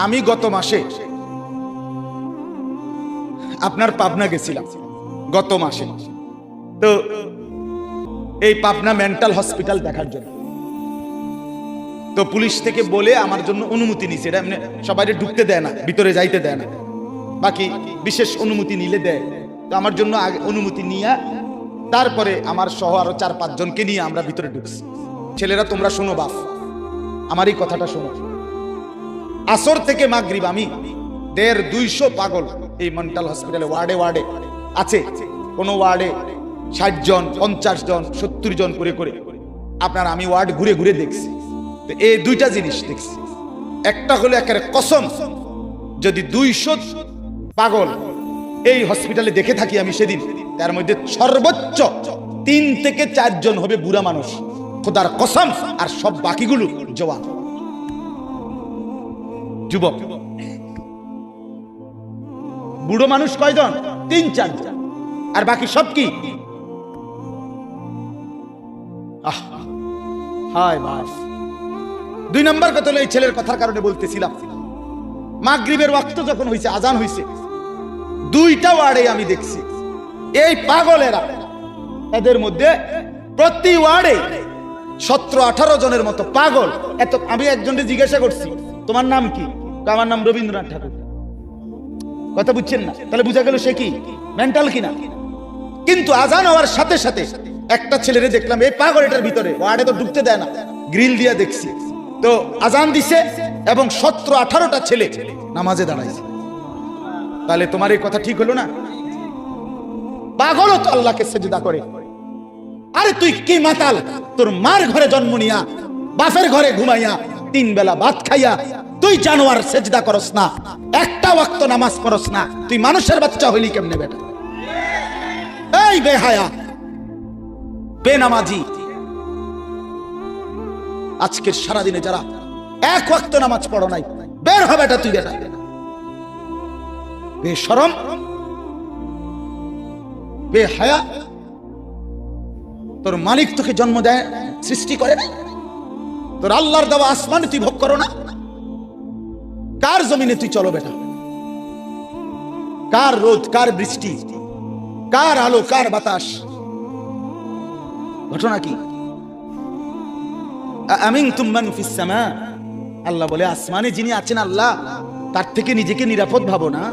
আমি গত মাসে আপনার পাবনা গেছিলাম গত মাসে। তো এই পাবনা মেন্টাল হসপিটাল দেখার জন্য তো পুলিশ থেকে বলে আমার জন্য অনুমতি নিছে। এটা এমনি সবাই ঢুকতে দেয় না, ভিতরে যাইতে দেয় না, বাকি বিশেষ অনুমতি নিলে দেয়। তো আমার জন্য আগে অনুমতি নিয়ে তারপরে আমার সহ আরো 4-5 জনকে নিয়ে আমরা ভিতরে ঢুকছি। ছেলেরা তোমরা শোনো বাপ, আমার এই কথাটা শোনো। আসর থেকে মাগরিব আমি 150-200 পাগল এই মেন্টাল হসপিটালে ওয়ার্ডে ওয়ার্ডে আছে। কোন ওয়ার্ডে 60 জন, 50 জন, 70 জন করে করে আপনার আমি ওয়ার্ড ঘুরে ঘুরে দেখছি। তো এই দুইটা জিনিস দেখছি। একটা হলো একেবারে কসম, যদি 200 পাগল এই হসপিটালে দেখে থাকি আমি সেদিন, তার মধ্যে সর্বোচ্চ 3 থেকে 4 জন হবে বুড়া মানুষ, খোদার কসম। আর সব বাকিগুলো জওয়ান যুবক। বুড়ো মানুষ কয়জন? 3-4 জন, আর বাকি সব কি? হায় বাস। 2 নম্বর কথা হলো এই ছেলের কথার কারণে বলতেছিলাম, মাগরিবের ওয়াক্ত যখন হয়েছে, আজান হয়েছে, 2টা ওয়ার্ডে আমি দেখছি এই পাগলেরা, এদের মধ্যে প্রতি ওয়ার্ডে 17-18 জনের মতো পাগল। এত আমি একজনকে জিজ্ঞাসা করছি তোমার নাম কি? আমার নাম রবীন্দ্রনাথ ঠাকুর। কথা বুঝছেন না? তাহলে বুঝা গেল সে কি মেন্টাল কিনা। কিন্তু আজান হওয়ার সাথে সাথে একটা ছেলেরে দেখলাম এই পাগল এটার ভিতরে, ওয়ার্ডে তো ঢুকতে দেয় না, গ্রিল দিয়া দেখছি। তো আজান দিছে এবং 17-18টা ছেলে নামাজে দাঁড়াইছে। তাহলে তোমার এই কথা ঠিক হলো না? পাগলও তো আল্লাহকে সেজদা করে। আরে তুই কি মাতাল? তোর মার ঘরে জন্ম নিয়া, বাপের ঘরে ঘুমাইয়া, 3 বেলা ভাত খাইয়া তুই জানোয়ার সেজদা করস না, একটা ওয়াক্ত নামাজ পড়স না, তুই মানুষের বাচ্চা হইলি কেমনে বেটা? এই বেহায়া বেনামাজি, আজকের সারাদিনে যারা 1 ওয়াক্ত নামাজ পড়ো নাই, বের হবে এটা তুই বেটা। বেশরম, বেহায়া। তোর মালিক তোকে জন্ম দেয়, সৃষ্টি করে না? তোর আল্লাহর দেওয়া আসমানে তুই ভোগ করো না? কার জমিনে তুই চলো বেটা? কার রোদ, কার বৃষ্টি, কার আলো, কার বাতাস? ঘটনা কি? আমিনতুম মান ফিস সামা, আল্লাহ বলে আসমানে যিনি আছেন আল্লাহ, তার থেকে নিজেকে নিরাপদ ভাবো না?